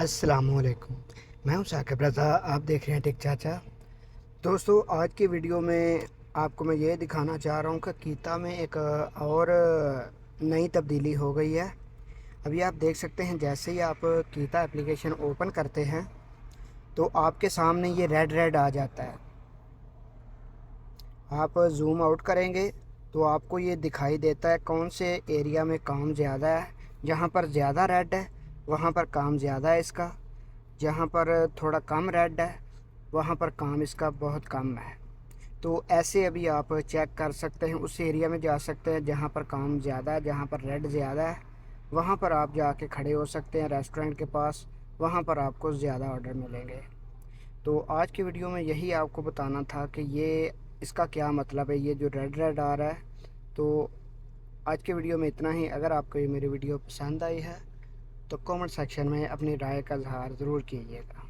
अस्सलामुअलैकुम। मैं हूं साकिब रज़ा, आप देख रहे हैं टिक चाचा। दोस्तों, आज की वीडियो में आपको मैं ये दिखाना चाह रहा हूं कि कीता में एक और नई तब्दीली हो गई है। अभी आप देख सकते हैं, जैसे ही आप कीता एप्लीकेशन ओपन करते हैं तो आपके सामने ये रेड रेड आ जाता है। आप ज़ूम आउट करेंगे तो आपको ये दिखाई देता है कौन से एरिया में काम ज़्यादा है। जहाँ पर ज़्यादा रेड है वहाँ पर काम ज़्यादा है इसका, जहाँ पर थोड़ा कम रेड है वहाँ पर काम इसका बहुत कम है। तो ऐसे अभी आप चेक कर सकते हैं, उस एरिया में जा सकते हैं जहाँ पर काम ज़्यादा है, जहाँ पर रेड ज़्यादा है, वहाँ पर आप जाके खड़े हो सकते हैं रेस्टोरेंट के पास। वहाँ पर आपको ज़्यादा ऑर्डर मिलेंगे। तो आज की वीडियो में यही आपको बताना था कि ये इसका क्या मतलब है, ये जो रेड रेड आ रहा है। तो आज की वीडियो में इतना ही। अगर आपको ये मेरी वीडियो पसंद आई है तो कमेंट सेक्शन में अपनी राय का इज़हार ज़रूर कीजिएगा।